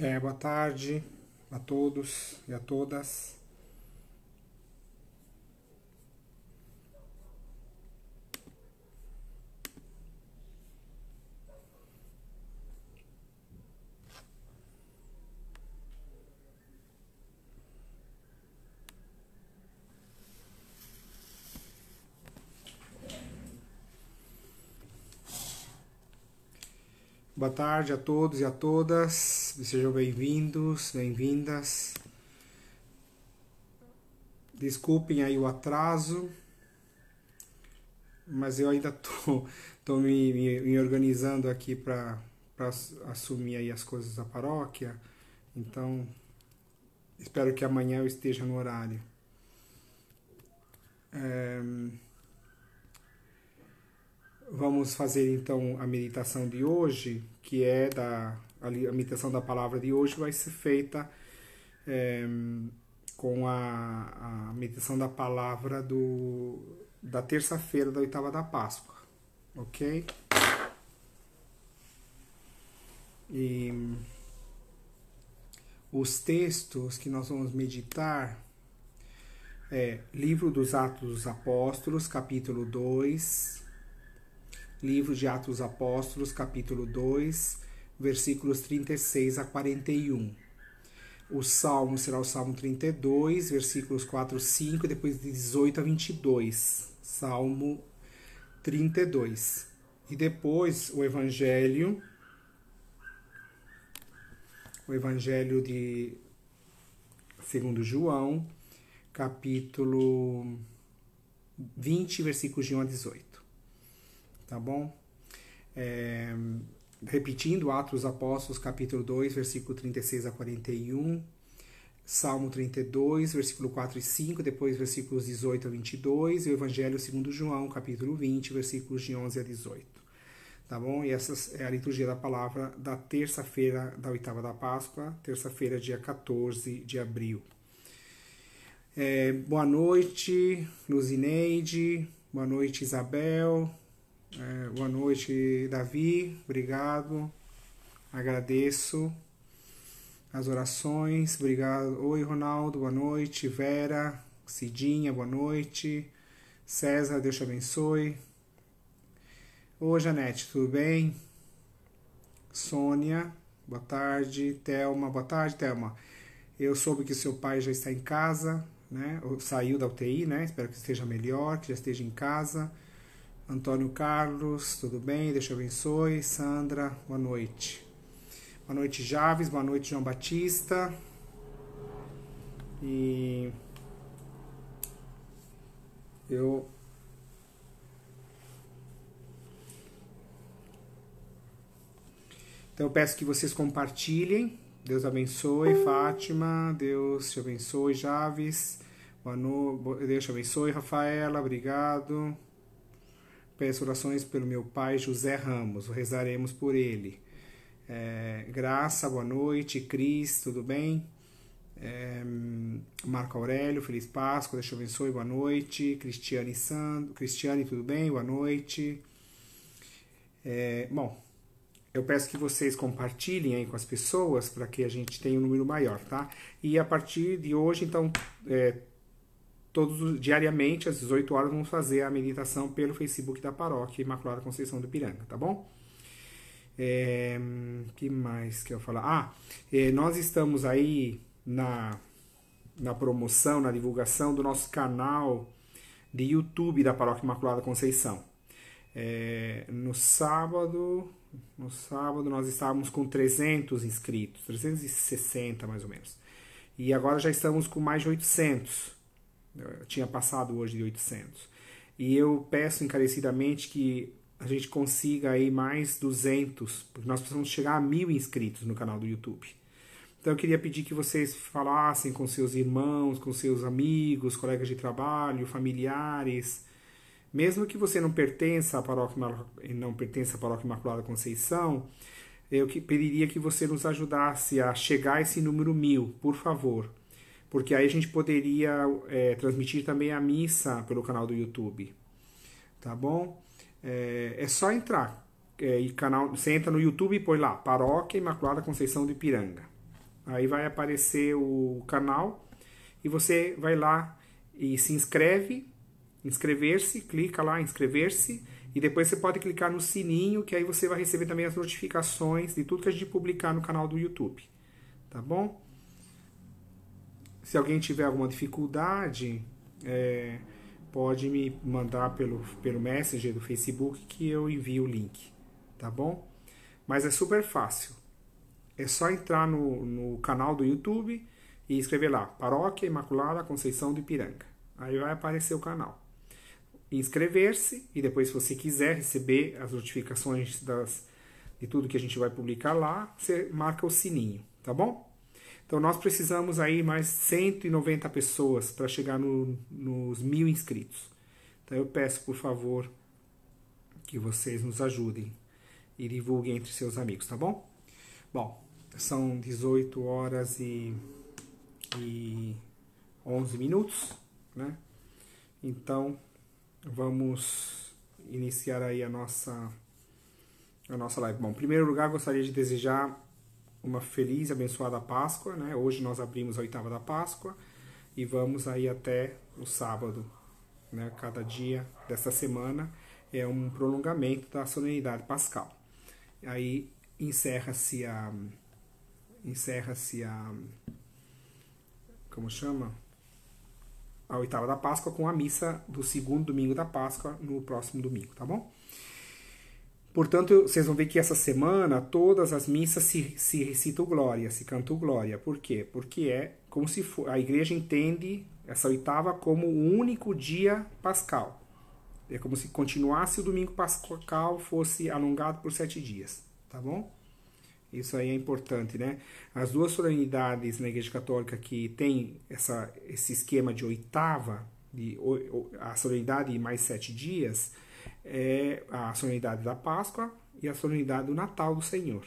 Boa tarde a todos e a todas. Boa tarde a todos e a todas. Sejam bem-vindos, bem-vindas. Desculpem aí o atraso, mas eu ainda tô me organizando aqui para assumir aí as coisas da paróquia. Então, espero que amanhã eu esteja no horário. Vamos fazer então a meditação de hoje, que é a meditação da palavra de hoje vai ser feita com a meditação da palavra da terça-feira da oitava da Páscoa, ok? E os textos que nós vamos meditar Livro dos Atos dos Apóstolos, capítulo 2, Livro de Atos dos Apóstolos, capítulo 2, versículos 36 a 41. O salmo será o salmo 32, versículos 4 a 5, e depois de 18 a 22. Salmo 32. E depois o Evangelho de segundo João, capítulo 20, versículos de 1 a 18. Tá bom? Repetindo, Atos dos Apóstolos, capítulo 2, versículo 36 a 41, Salmo 32, versículo 4 e 5, depois versículos 18 a 22, e o Evangelho segundo João, capítulo 20, versículos de 11 a 18. Tá bom? E essa é a liturgia da palavra da terça-feira da oitava da Páscoa, terça-feira, dia 14 de abril. Boa noite, Luzineide, boa noite, Isabel, boa noite, Davi, obrigado, agradeço as orações, obrigado. Oi, Ronaldo, boa noite, Vera, Cidinha, boa noite, César, Deus te abençoe. Oi, Janete, tudo bem? Sônia, boa tarde, Thelma, boa tarde, Thelma. Eu soube que seu pai já está em casa, né? Saiu da UTI, né? Espero que esteja melhor, que já esteja em casa. Antônio Carlos, tudo bem? Deus te abençoe. Sandra, boa noite. Boa noite, Javes. Boa noite, João Batista. E Então eu peço que vocês compartilhem. Deus abençoe, Fátima. Deus te abençoe, Javes. Boa noite. Deus te abençoe, Rafaela. Obrigado. Peço orações pelo meu pai, José Ramos. Rezaremos por ele. Graça, boa noite. Cris, tudo bem? Marco Aurélio, Feliz Páscoa. Deus te abençoe, boa noite. Cristiane, tudo bem? Boa noite. Bom, eu peço que vocês compartilhem aí com as pessoas para que a gente tenha um número maior, tá? E a partir de hoje, então, diariamente, às 18 horas, vamos fazer a meditação pelo Facebook da Paróquia Imaculada Conceição do Ipiranga, tá bom? Que mais que eu falar? Nós estamos aí na promoção, na divulgação do nosso canal de YouTube da Paróquia Imaculada Conceição. No sábado nós estávamos com 300 inscritos, 360 mais ou menos. E agora já estamos com mais de 800. Eu tinha passado hoje de 800. E eu peço encarecidamente que a gente consiga aí mais 200, porque nós precisamos chegar a 1000 inscritos no canal do YouTube. Então eu queria pedir que vocês falassem com seus irmãos, com seus amigos, colegas de trabalho, familiares. Mesmo que você não pertença à Paróquia Imaculada Conceição, eu pediria que você nos ajudasse a chegar a esse número 1000, por favor. Porque aí a gente poderia transmitir também a missa pelo canal do YouTube. Tá bom? É só entrar. Você entra no YouTube e põe lá, Paróquia Imaculada Conceição do Ipiranga. Aí vai aparecer o canal e você vai lá e se inscreve, inscrever-se, clica lá, inscrever-se, e depois você pode clicar no sininho, que aí você vai receber também as notificações de tudo que a gente publicar no canal do YouTube, tá bom? Se alguém tiver alguma dificuldade, pode me mandar pelo Messenger do Facebook que eu envio o link, tá bom? Mas é super fácil. É só entrar no canal do YouTube e escrever lá, Paróquia Imaculada Conceição do Ipiranga. Aí vai aparecer o canal. Inscrever-se e depois, se você quiser receber as notificações de tudo que a gente vai publicar lá, você marca o sininho, tá bom? Então nós precisamos aí mais 190 pessoas para chegar nos 1000 inscritos. Então eu peço, por favor, que vocês nos ajudem e divulguem entre seus amigos, tá bom? Bom, são 18 horas e 11 minutos, né? Então vamos iniciar aí a nossa live. Bom, em primeiro lugar, gostaria de desejar uma feliz e abençoada Páscoa, né? Hoje nós abrimos a 8ª da Páscoa e vamos aí até o sábado, né? Cada dia dessa semana é um prolongamento da solenidade pascal. Aí encerra-se a como chama? A 8ª da Páscoa com a missa do segundo domingo da Páscoa no próximo domingo, tá bom? Portanto, vocês vão ver que essa semana todas as missas se recitam glória, se cantam glória. Por quê? Porque é como se a igreja entende essa 8ª como o único dia pascal. É como se continuasse o domingo pascal, fosse alongado por 7 dias, tá bom? Isso aí é importante, né? As duas solenidades na Igreja Católica que tem esse esquema de 8ª, a solenidade e mais 7 dias, é a solenidade da Páscoa e a solenidade do Natal do Senhor.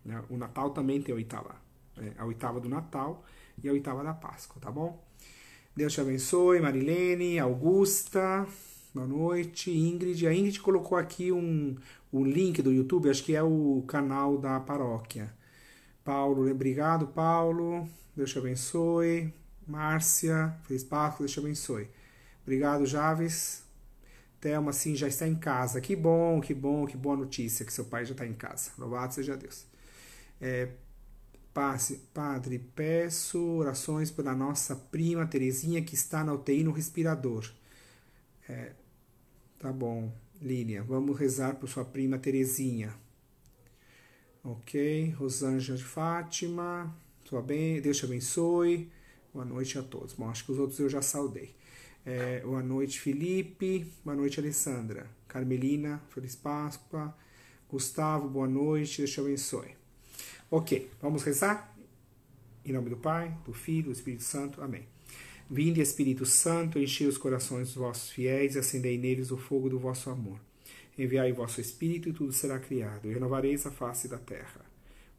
Né? O Natal também tem 8ª. A 8ª do Natal e a 8ª da Páscoa, tá bom? Deus te abençoe, Marilene, Augusta, boa noite, Ingrid. A Ingrid colocou aqui o link do YouTube, acho que é o canal da paróquia. Paulo, obrigado, Paulo. Deus te abençoe. Márcia, feliz Páscoa, Deus te abençoe. Obrigado, Javes. Thelma, sim, já está em casa. Que bom, que boa notícia que seu pai já está em casa. Louvado seja Deus. Padre, peço orações pela nossa prima Terezinha que está na UTI no respirador. Tá bom, Lília. Vamos rezar por sua prima Terezinha. Ok. Rosângela de Fátima. Deus te abençoe. Boa noite a todos. Bom, acho que os outros eu já saudei. Boa noite, Felipe. Boa noite, Alessandra. Carmelina, feliz Páscoa. Gustavo, boa noite. Deus te abençoe. Ok, vamos rezar? Em nome do Pai, do Filho, do Espírito Santo. Amém. Vinde, Espírito Santo, enchei os corações dos vossos fiéis e acendei neles o fogo do vosso amor. Enviai o vosso Espírito e tudo será criado, e renovareis a face da terra.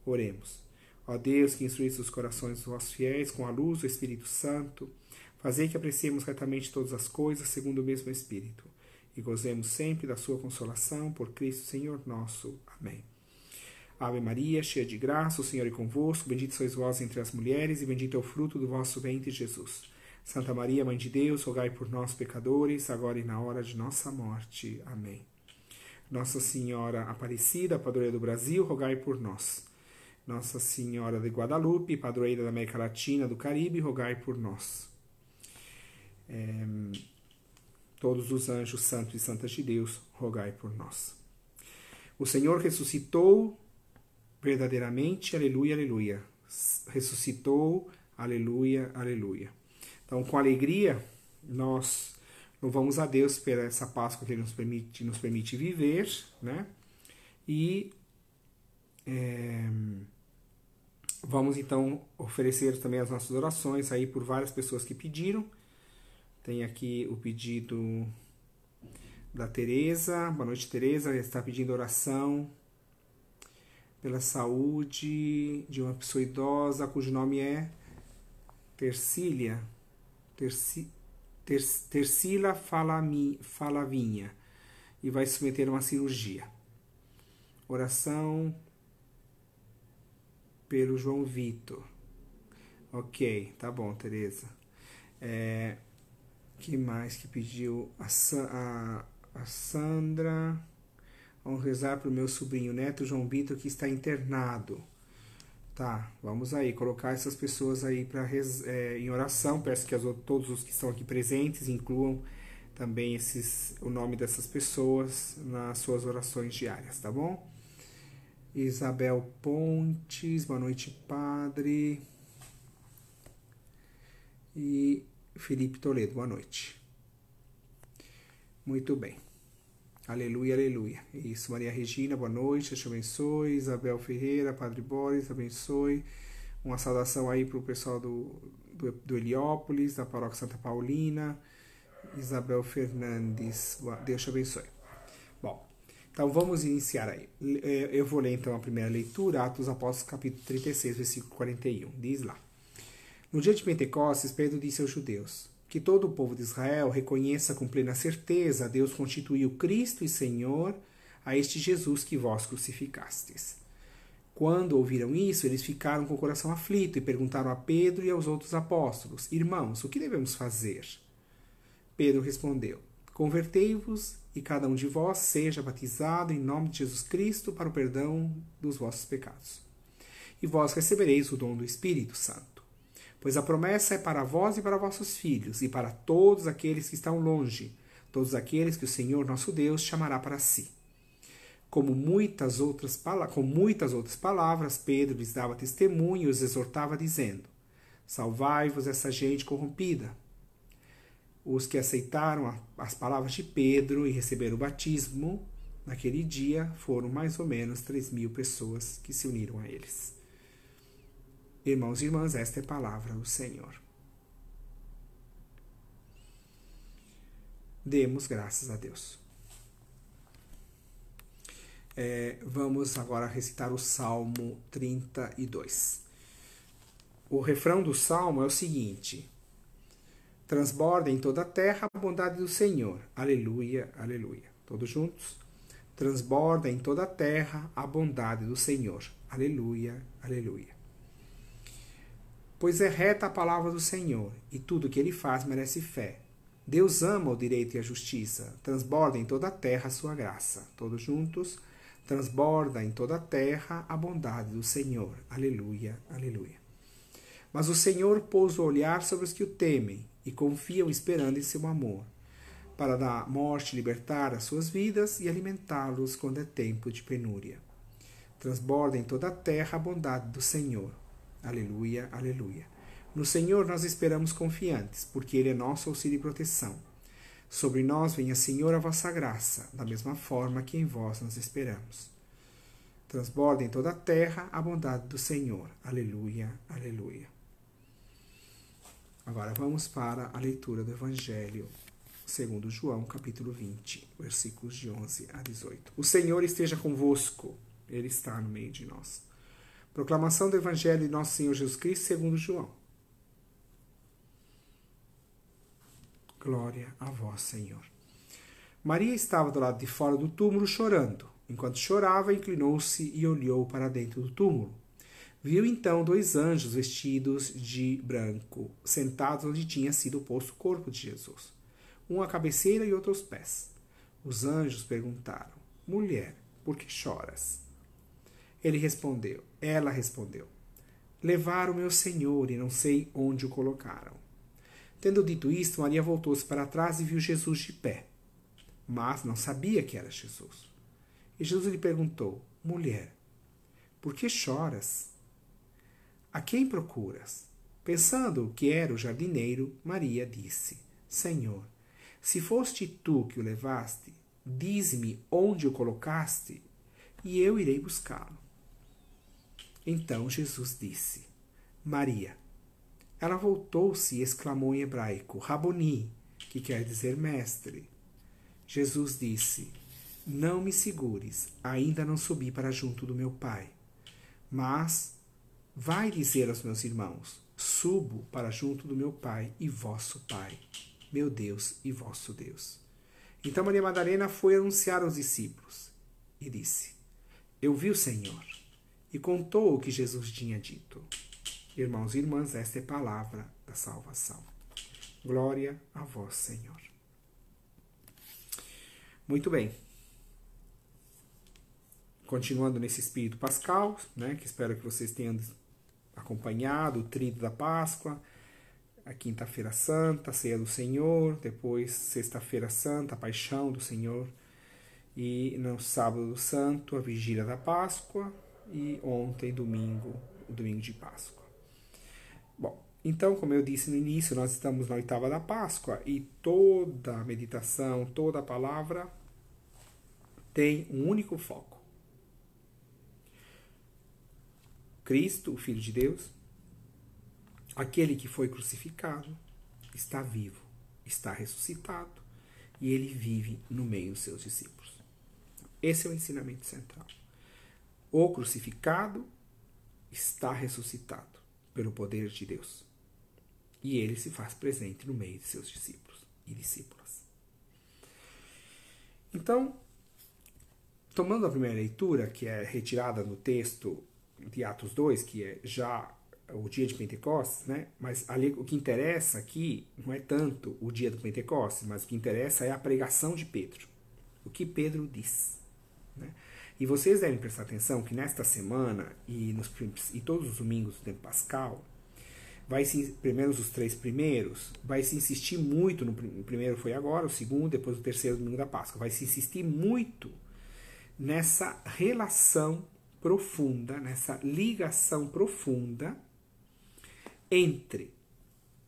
Oremos. Ó Deus, que instruísse os corações dos vossos fiéis com a luz do Espírito Santo, fazei que apreciemos retamente todas as coisas segundo o mesmo Espírito, e gozemos sempre da sua consolação, por Cristo Senhor nosso. Amém. Ave Maria, cheia de graça, o Senhor é convosco, bendita sois vós entre as mulheres, e bendito é o fruto do vosso ventre, Jesus. Santa Maria, Mãe de Deus, rogai por nós, pecadores, agora e na hora de nossa morte. Amém. Nossa Senhora Aparecida, padroeira do Brasil, rogai por nós. Nossa Senhora de Guadalupe, padroeira da América Latina, do Caribe, rogai por nós. Todos os anjos santos e santas de Deus, rogai por nós. O Senhor ressuscitou verdadeiramente, aleluia, aleluia. Ressuscitou, aleluia, aleluia. Então, com alegria, nós louvamos a Deus por essa Páscoa que Ele nos permite viver, né? E vamos, então, oferecer também as nossas orações aí por várias pessoas que pediram. Tem aqui o pedido da Tereza. Boa noite, Tereza. Ela está pedindo oração pela saúde de uma pessoa idosa cujo nome é Tercila Falavinha, e vai submeter a uma cirurgia. Oração pelo João Vitor. Ok, tá bom, Tereza. Que mais que pediu? A Sandra. Vamos rezar para o meu sobrinho neto João Vitor, que está internado. Tá, vamos aí, colocar essas pessoas aí em oração. Peço que todos os que estão aqui presentes incluam também o nome dessas pessoas nas suas orações diárias, tá bom? Isabel Pontes, boa noite, padre. E Felipe Toledo, boa noite. Muito bem. Aleluia, aleluia. Isso, Maria Regina, boa noite, Deus te abençoe. Isabel Ferreira, Padre Boris, abençoe. Uma saudação aí para o pessoal do Heliópolis, da Paróquia Santa Paulina. Isabel Fernandes, Deus te abençoe. Bom, então vamos iniciar aí. Eu vou ler então a primeira leitura, Atos dos Apóstolos, capítulo 36, versículo 41. Diz lá: No dia de Pentecostes, Pedro disse aos judeus: que todo o povo de Israel reconheça com plena certeza: Deus constituiu Cristo e Senhor a este Jesus que vós crucificastes. Quando ouviram isso, eles ficaram com o coração aflito e perguntaram a Pedro e aos outros apóstolos: Irmãos, o que devemos fazer? Pedro respondeu: Convertei-vos e cada um de vós seja batizado em nome de Jesus Cristo para o perdão dos vossos pecados. E vós recebereis o dom do Espírito Santo. Pois a promessa é para vós e para vossos filhos, e para todos aqueles que estão longe, todos aqueles que o Senhor nosso Deus chamará para si. Com muitas outras palavras, Pedro lhes dava testemunho e os exortava, dizendo: Salvai-vos essa gente corrompida. Os que aceitaram as palavras de Pedro e receberam o batismo naquele dia foram mais ou menos 3.000 pessoas que se uniram a eles. Irmãos e irmãs, esta é a palavra do Senhor. Demos graças a Deus. Vamos agora recitar o Salmo 32. O refrão do Salmo é o seguinte: Transborda em toda a terra a bondade do Senhor. Aleluia, aleluia. Todos juntos? Transborda em toda a terra a bondade do Senhor. Aleluia, aleluia. Pois é reta a palavra do Senhor, e tudo que ele faz merece fé. Deus ama o direito e a justiça. Transborda em toda a terra a sua graça. Todos juntos? Transborda em toda a terra a bondade do Senhor. Aleluia, aleluia. Mas o Senhor pôs o olhar sobre os que o temem e confiam esperando em seu amor, para da morte libertar as suas vidas e alimentá-los quando é tempo de penúria. Transborda em toda a terra a bondade do Senhor. Aleluia, aleluia. No Senhor nós esperamos confiantes, porque Ele é nosso auxílio e proteção. Sobre nós venha, Senhor, a vossa graça, da mesma forma que em vós nós esperamos. Transborda em toda a terra a bondade do Senhor. Aleluia, aleluia. Agora vamos para a leitura do Evangelho segundo João, capítulo 20, versículos de 11 a 18. O Senhor esteja convosco, Ele está no meio de nós. Proclamação do Evangelho de Nosso Senhor Jesus Cristo segundo João. Glória a vós, Senhor. Maria estava do lado de fora do túmulo chorando. Enquanto chorava, inclinou-se e olhou para dentro do túmulo. Viu então 2 anjos vestidos de branco, sentados onde tinha sido posto o corpo de Jesus, um à cabeceira e outro aos pés. Os anjos perguntaram: Mulher, por que choras? Ela respondeu: Levaram meu Senhor e não sei onde o colocaram. Tendo dito isto, Maria voltou-se para trás e viu Jesus de pé, mas não sabia que era Jesus. E Jesus lhe perguntou: Mulher, por que choras? A quem procuras? Pensando que era o jardineiro, Maria disse: Senhor, se foste tu que o levaste, dize-me onde o colocaste, e eu irei buscá-lo. Então Jesus disse: Maria. Ela voltou-se e exclamou em hebraico: Raboni, que quer dizer mestre. Jesus disse: Não me segures, ainda não subi para junto do meu Pai. Mas vai dizer aos meus irmãos: Subo para junto do meu Pai e vosso Pai, meu Deus e vosso Deus. Então Maria Madalena foi anunciar aos discípulos e disse: Eu vi o Senhor, e contou o que Jesus tinha dito. Irmãos e irmãs, esta é a palavra da salvação. Glória a vós, Senhor. Muito bem. Continuando nesse espírito pascal, né, que espero que vocês tenham acompanhado o tríduo da Páscoa, a quinta-feira santa, a ceia do Senhor, depois sexta-feira santa, a paixão do Senhor, e no sábado santo, a vigília da Páscoa, e ontem, domingo, o domingo de Páscoa. Bom, então, como eu disse no início, nós estamos na oitava da Páscoa, e toda a meditação, toda a palavra tem um único foco. Cristo, o Filho de Deus, aquele que foi crucificado, está vivo, está ressuscitado e ele vive no meio dos seus discípulos. Esse é o ensinamento central. O crucificado está ressuscitado pelo poder de Deus e ele se faz presente no meio de seus discípulos e discípulas. Então, tomando a primeira leitura, que é retirada no texto de Atos 2, que é já o dia de Pentecostes, né? Mas ali, o que interessa aqui não é tanto o dia do Pentecostes, mas o que interessa é a pregação de Pedro. O que Pedro diz. Né? E vocês devem prestar atenção que nesta semana e todos os domingos do tempo pascal, pelo menos os 3 primeiros, vai se insistir muito, o primeiro foi agora, o segundo, depois o terceiro domingo da Páscoa, vai se insistir muito nessa relação profunda, nessa ligação profunda entre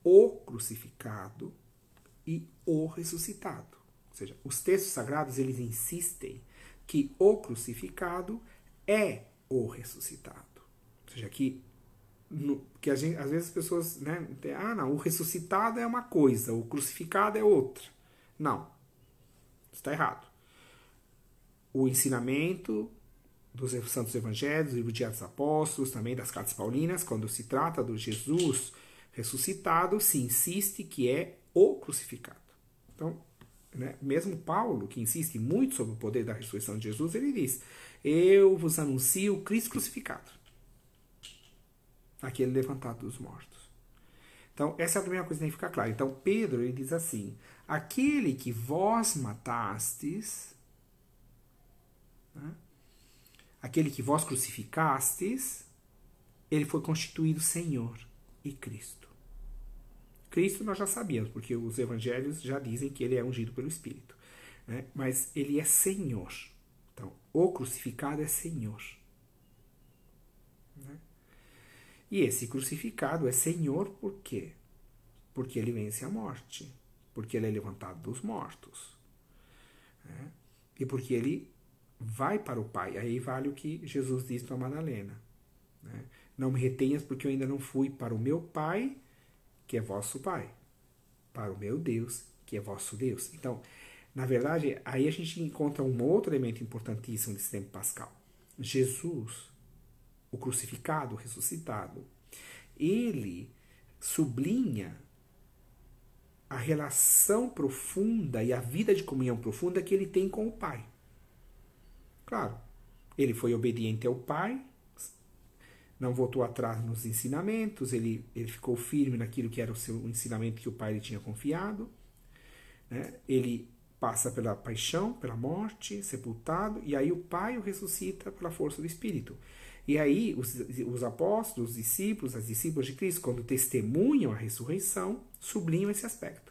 o crucificado e o ressuscitado. Ou seja, os textos sagrados eles insistem que o crucificado é o ressuscitado. Ou seja, que às vezes as pessoas, né, não, o ressuscitado é uma coisa, o crucificado é outra. Não, está errado. O ensinamento dos Santos Evangelhos, do livro de Atos dos Apóstolos, também das Cartas Paulinas, quando se trata do Jesus ressuscitado, se insiste que é o crucificado. Então, né, mesmo Paulo, que insiste muito sobre o poder da ressurreição de Jesus, ele diz: eu vos anuncio o Cristo crucificado, aquele levantado dos mortos. Então, essa é a primeira coisa que tem que ficar clara. Então, Pedro ele diz assim: aquele que vós matastes, né, aquele que vós crucificastes, ele foi constituído Senhor e Cristo. Cristo nós já sabíamos, porque os evangelhos já dizem que ele é ungido pelo Espírito. Né? Mas ele é Senhor. Então, o crucificado é Senhor. Né? E esse crucificado é Senhor por quê? Porque ele vence a morte. Porque ele é levantado dos mortos. Né? E porque ele vai para o Pai. Aí vale o que Jesus disse para Madalena. Né? Não me retenhas porque eu ainda não fui para o meu Pai, que é vosso Pai, para o meu Deus, que é vosso Deus. Então, na verdade, aí a gente encontra um outro elemento importantíssimo desse tempo pascal. Jesus, o crucificado, o ressuscitado, ele sublinha a relação profunda e a vida de comunhão profunda que ele tem com o Pai. Claro, ele foi obediente ao Pai, não voltou atrás nos ensinamentos, ele ficou firme naquilo que era o ensinamento que o Pai lhe tinha confiado. Né? Ele passa pela paixão, pela morte, sepultado, e aí o Pai o ressuscita pela força do Espírito. E aí os apóstolos, os discípulos, as discípulas de Cristo, quando testemunham a ressurreição, sublinham esse aspecto.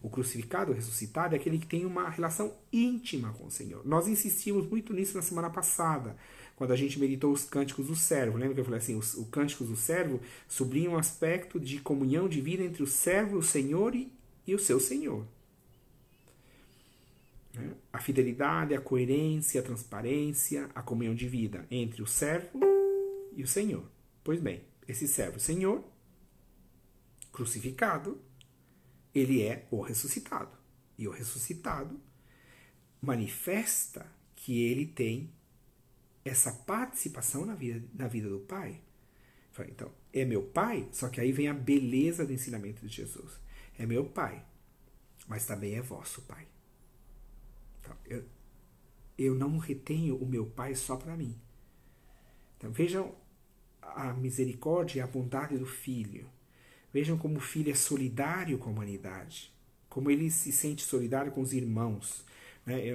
O crucificado, o ressuscitado, é aquele que tem uma relação íntima com o Senhor. Nós insistimos muito nisso na semana passada, quando a gente meditou os cânticos do servo. Lembra que eu falei assim, o cânticos do servo sublinha um aspecto de comunhão de vida entre o servo, o Senhor e o seu Senhor. A fidelidade, a coerência, a transparência, a comunhão de vida entre o servo e o Senhor. Pois bem, esse servo, o Senhor, crucificado, ele é o ressuscitado. E o ressuscitado manifesta que ele tem essa participação na vida do Pai. Então, é meu Pai, só que aí vem a beleza do ensinamento de Jesus. É meu Pai, mas também é vosso Pai. Então, eu não retenho o meu Pai só para mim. Então, vejam a misericórdia e a bondade do Filho. Vejam como o Filho é solidário com a humanidade, como ele se sente solidário com os irmãos. Né?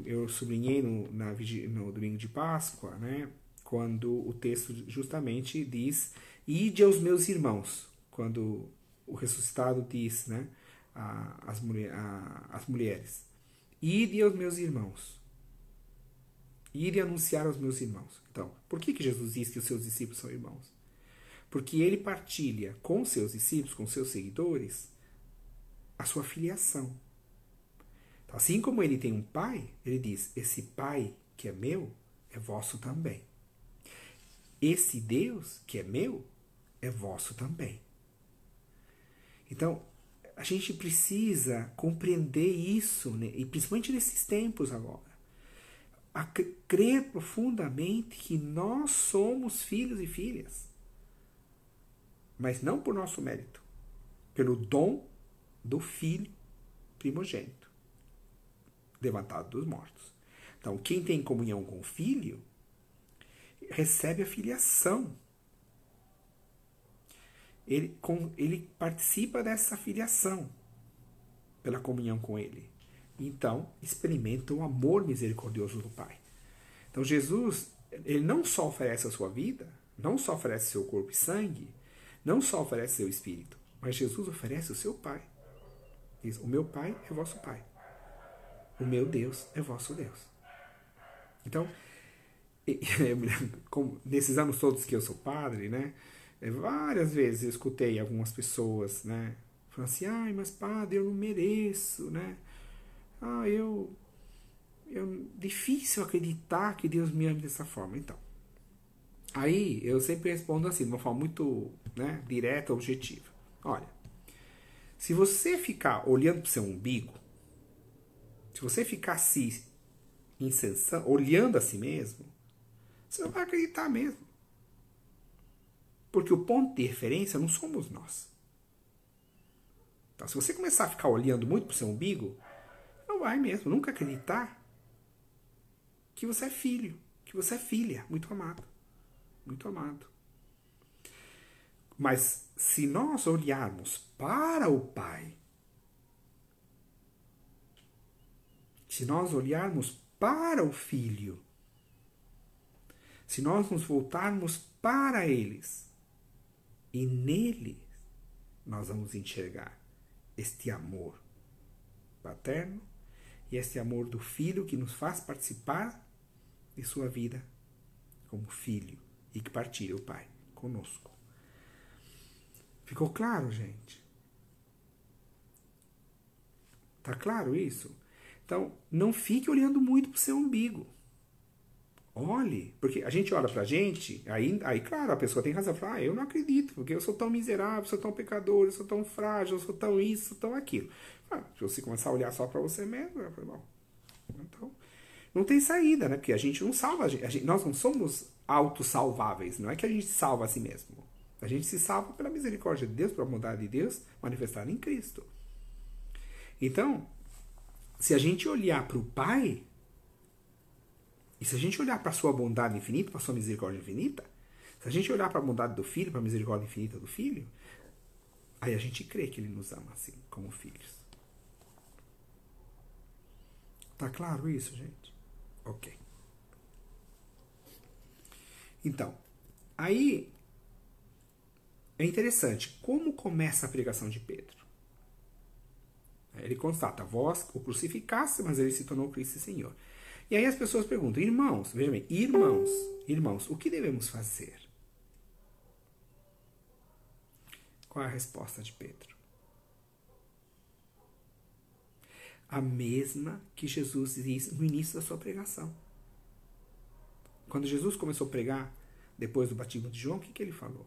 Eu sublinhei no domingo de Páscoa, né? Quando o texto justamente diz: ide aos meus irmãos, quando o ressuscitado diz, né, às mulheres: ide aos meus irmãos, ide anunciar aos meus irmãos. Então, por que Jesus diz que os seus discípulos são irmãos? Porque ele partilha com seus discípulos, com seus seguidores, a sua filiação. Então, assim como ele tem um pai, ele diz: esse pai que é meu é vosso também. Esse Deus que é meu é vosso também. Então, a gente precisa compreender isso, né? E principalmente nesses tempos agora. A crer profundamente que nós somos filhos e filhas. Mas não por nosso mérito. Pelo dom do Filho primogênito, levantado dos mortos. Então, quem tem comunhão com o Filho, recebe a filiação. Ele participa dessa filiação pela comunhão com ele. Então, experimenta o amor misericordioso do Pai. Então, Jesus, ele não só oferece a sua vida, não só oferece seu corpo e sangue, não só oferece seu espírito, mas Jesus oferece o seu Pai. Diz: o meu Pai é vosso Pai. O meu Deus é vosso Deus. Então, nesses anos todos que eu sou padre, né, várias vezes eu escutei algumas pessoas, né, falando assim: ai, mas padre, eu não mereço, né? Difícil acreditar que Deus me ama dessa forma. Então, aí eu sempre respondo assim, de uma forma muito, né, direta, objetiva. Olha, se você ficar olhando para o seu umbigo, se você ficar se insensando, olhando a si mesmo, você não vai acreditar mesmo. Porque o ponto de referência não somos nós. Então, se você começar a ficar olhando muito para o seu umbigo, não vai mesmo nunca acreditar que você é filho, que você é filha, muito amado. Muito amado. Mas se nós olharmos para o Pai, se nós olharmos para o Filho, se nós nos voltarmos para eles, e nele nós vamos enxergar este amor paterno e este amor do Filho que nos faz participar de sua vida como filho e que partilha o Pai conosco. Ficou claro, gente? Tá claro isso? Então, não fique olhando muito para o seu umbigo. Olhe, porque a gente olha pra gente, aí claro, a pessoa tem razão, fala: eu não acredito, porque eu sou tão miserável, sou tão pecador, eu sou tão frágil, eu sou tão isso, sou tão aquilo. Se você começar a olhar só pra você mesmo, eu falo: bom, então, não tem saída, né? Porque a gente não salva, nós não somos autossalváveis, não é que a gente salva a si mesmo. A gente se salva pela misericórdia de Deus, pela bondade de Deus manifestada em Cristo. Então, se a gente olhar para o Pai, e se a gente olhar para a sua bondade infinita, para a sua misericórdia infinita, se a gente olhar para a bondade do Filho, para a misericórdia infinita do Filho, aí a gente crê que Ele nos ama assim, como filhos. Tá claro isso, gente? Ok. Então, aí é interessante como começa a pregação de Pedro. Ele constata: vós o crucificaste, mas ele se tornou Cristo e Senhor. E aí as pessoas perguntam: irmãos, veja bem, irmãos, o que devemos fazer? Qual é a resposta de Pedro? A mesma que Jesus disse no início da sua pregação. Quando Jesus começou a pregar, depois do batismo de João, o que ele falou?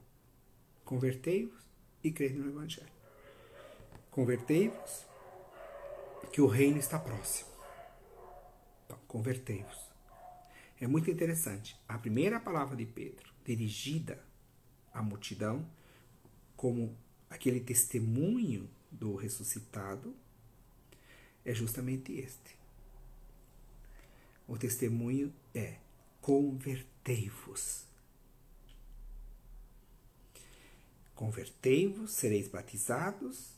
Convertei-vos e crede no Evangelho. Convertei-vos, que o reino está próximo. Então, convertei-vos. É muito interessante. A primeira palavra de Pedro, dirigida à multidão, como aquele testemunho do ressuscitado, é justamente este. O testemunho é: convertei-vos. Convertei-vos, sereis batizados,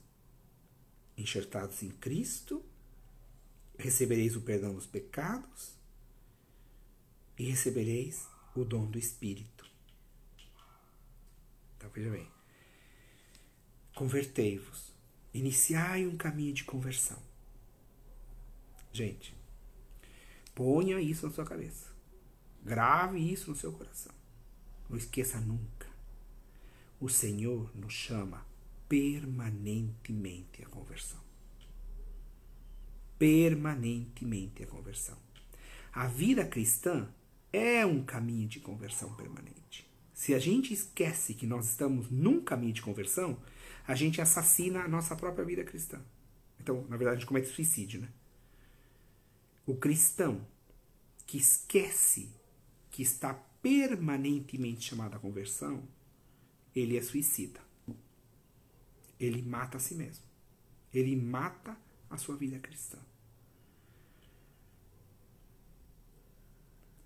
enxertados em Cristo, recebereis o perdão dos pecados e recebereis o dom do Espírito. Então, veja bem. Convertei-vos. Iniciai um caminho de conversão. Gente, ponha isso na sua cabeça. Grave isso no seu coração. Não esqueça nunca. O Senhor nos chama permanentemente à conversão. Permanentemente à conversão. A vida cristã é um caminho de conversão permanente. Se a gente esquece que nós estamos num caminho de conversão, a gente assassina a nossa própria vida cristã. Então, na verdade, a gente comete suicídio, né? O cristão que esquece que está permanentemente chamado à conversão, ele é suicida. Ele mata a si mesmo. Ele mata a sua vida cristã.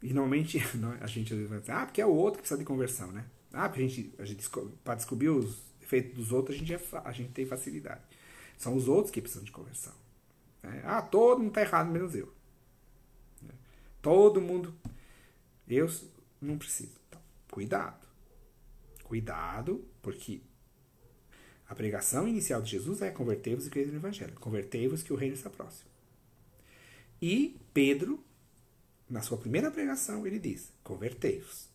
E normalmente a gente às vezes vai dizer, porque é o outro que precisa de conversão, né? Porque a gente para descobrir os efeitos dos outros, a gente tem facilidade. São os outros que precisam de conversão. Todo mundo está errado, menos eu. Todo mundo. Eu não preciso. Então, cuidado. Cuidado, porque a pregação inicial de Jesus é convertei-vos e crede no Evangelho. Convertei-vos que o reino está próximo. E Pedro, na sua primeira pregação, ele diz, convertei-vos.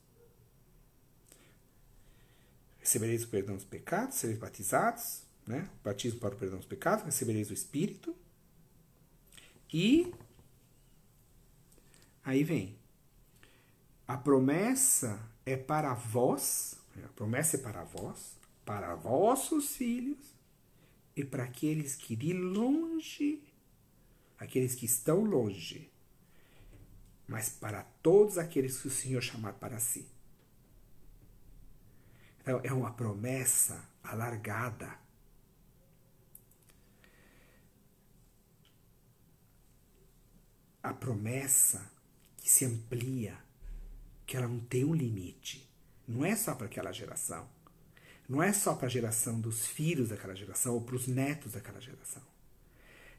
Recebereis o perdão dos pecados, sereis batizados, né? Batismo para o perdão dos pecados, recebereis o Espírito. E aí vem, a promessa é para vós, para vossos filhos e para aqueles que de longe, aqueles que estão longe, mas para todos aqueles que o Senhor chamar para si. Então, é uma promessa alargada. A promessa que se amplia, que ela não tem um limite. Não é só para aquela geração. Não é só para a geração dos filhos daquela geração ou para os netos daquela geração.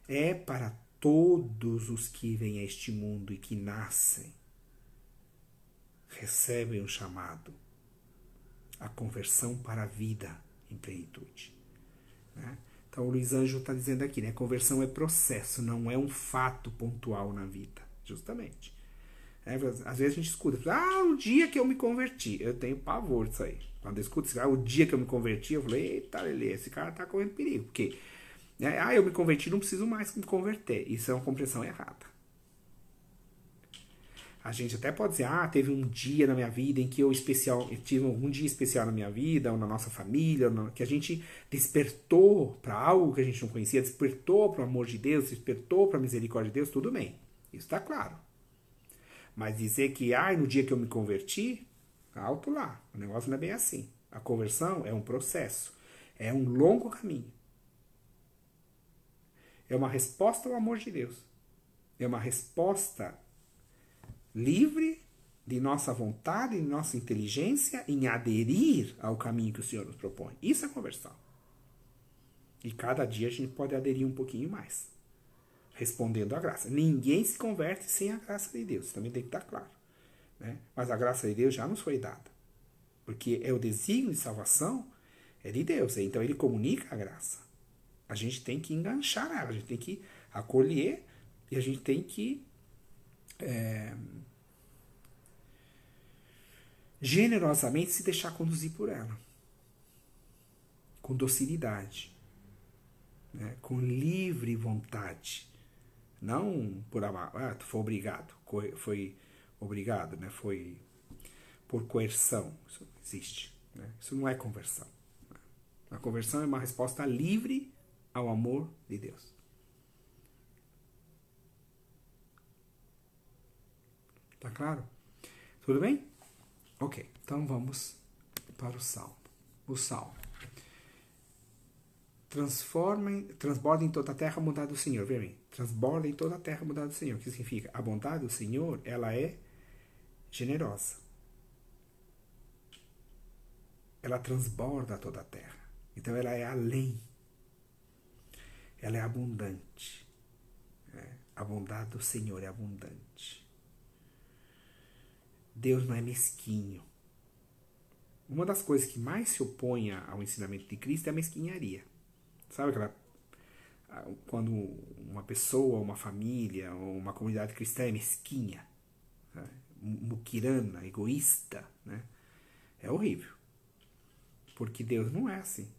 É para todos os que vêm a este mundo e que nascem, recebem um chamado, a conversão para a vida em plenitude. Né? Então o Luiz Ângelo está dizendo aqui, né? Conversão é processo, não é um fato pontual na vida, justamente. Às vezes a gente escuta, o dia que eu me converti, eu tenho pavor disso aí. Quando eu escuto isso, o dia que eu me converti, eu falei, eita, Lelê, esse cara está correndo perigo, porque eu me converti, não preciso mais me converter. Isso é uma compreensão errada. A gente até pode dizer, teve um dia na minha vida em que eu tive um dia especial na minha vida, ou na nossa família, que a gente despertou para algo que a gente não conhecia, despertou para o amor de Deus, despertou para a misericórdia de Deus, tudo bem. Isso está claro. Mas dizer que, no dia que eu me converti, alto lá. O negócio não é bem assim. A conversão é um processo. É um longo caminho. É uma resposta ao amor de Deus. É uma resposta livre de nossa vontade, de nossa inteligência em aderir ao caminho que o Senhor nos propõe. Isso é conversão. E cada dia a gente pode aderir um pouquinho mais. Respondendo à graça. Ninguém se converte sem a graça de Deus. Também tem que estar claro. Né? Mas a graça de Deus já nos foi dada. Porque o desígnio de salvação é de Deus. Então ele comunica a graça. A gente tem que enganchar ela. A gente tem que acolher. E a gente tem que generosamente se deixar conduzir por ela. Com docilidade. Né? Com livre vontade. Não por amar. Tu foi obrigado. Foi obrigado, né? Foi por coerção. Isso não existe. Né? Isso não é conversão. A conversão é uma resposta livre ao amor de Deus. Tá claro? Tudo bem? Ok, então vamos para o Salmo. O Salmo. Transborda em toda a terra a bondade do Senhor. Veja bem, transborda em toda a terra a bondade do Senhor. O que significa? A bondade do Senhor, ela é generosa. ela transborda toda a terra. Então ela é além. Ela é abundante. A bondade do Senhor é abundante. Deus não é mesquinho. Uma das coisas que mais se opõe ao ensinamento de Cristo é a mesquinharia. Sabe quando uma pessoa, uma família, ou uma comunidade cristã é mesquinha, né? Muquirana, egoísta, né? É horrível. Porque Deus não é assim.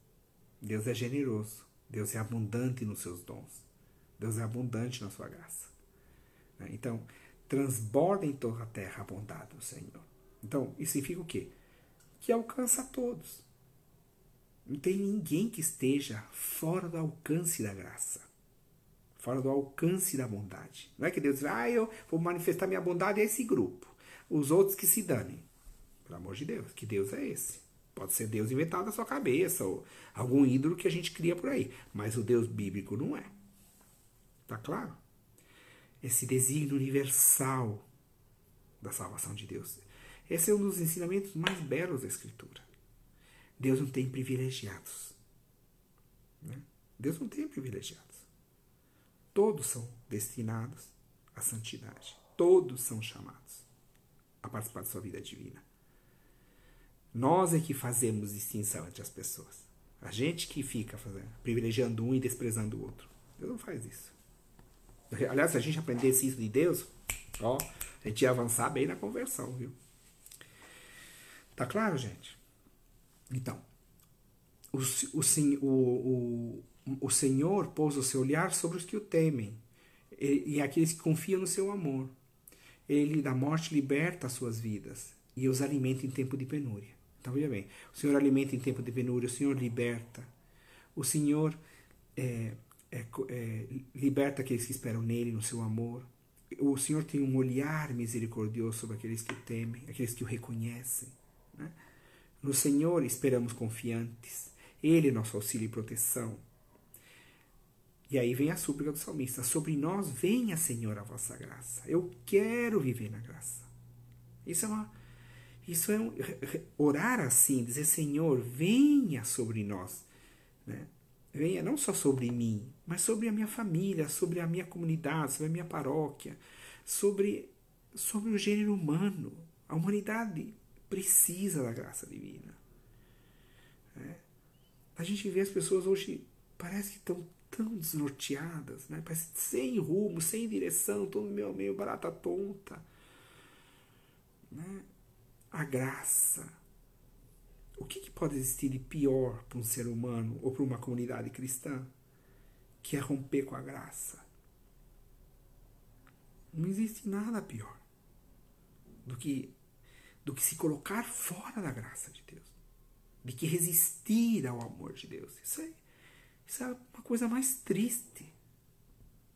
Deus é generoso. Deus é abundante nos seus dons. Deus é abundante na sua graça. Então, transborda em toda a terra a bondade do Senhor. Então, isso significa o quê? Que alcança a todos. Não tem ninguém que esteja fora do alcance da graça. Fora do alcance da bondade. Não é que Deus diz, eu vou manifestar minha bondade a esse grupo. Os outros que se danem. Pelo amor de Deus, que Deus é esse? Pode ser Deus inventado na sua cabeça, ou algum ídolo que a gente cria por aí. Mas o Deus bíblico não é. Tá claro? Esse desígnio universal da salvação de Deus. Esse é um dos ensinamentos mais belos da Escritura. Deus não tem privilegiados. Né? Deus não tem privilegiados. Todos são destinados à santidade. Todos são chamados a participar da sua vida divina. Nós é que fazemos distinção entre as pessoas. A gente que fica privilegiando um e desprezando o outro. Deus não faz isso. Aliás, se a gente aprendesse isso de Deus, a gente ia avançar bem na conversão, viu? Tá claro, gente? Então, o Senhor pôs o seu olhar sobre os que o temem e aqueles que confiam no seu amor. Ele da morte liberta as suas vidas e os alimenta em tempo de penúria. Então, veja bem, o Senhor alimenta em tempo de penúria, o Senhor liberta. O Senhor liberta aqueles que esperam nele, no seu amor. O Senhor tem um olhar misericordioso sobre aqueles que o temem, aqueles que o reconhecem. Né? No Senhor esperamos confiantes. Ele é nosso auxílio e proteção. E aí vem a súplica do salmista. Sobre nós venha, Senhor, a vossa graça. Eu quero viver na graça. Isso é orar assim, dizer, Senhor, venha sobre nós. Né? Venha não só sobre mim, mas sobre a minha família, sobre a minha comunidade, sobre a minha paróquia, sobre o gênero humano. A humanidade precisa da graça divina. A gente vê as pessoas hoje, parece que estão tão desnorteadas, né? Parece sem rumo, sem direção, todo meio barata tonta. Né? A graça. O que pode existir de pior para um ser humano ou para uma comunidade cristã que é romper com a graça? Não existe nada pior do que se colocar fora da graça de Deus, de que resistir ao amor de Deus. Isso é uma coisa mais triste,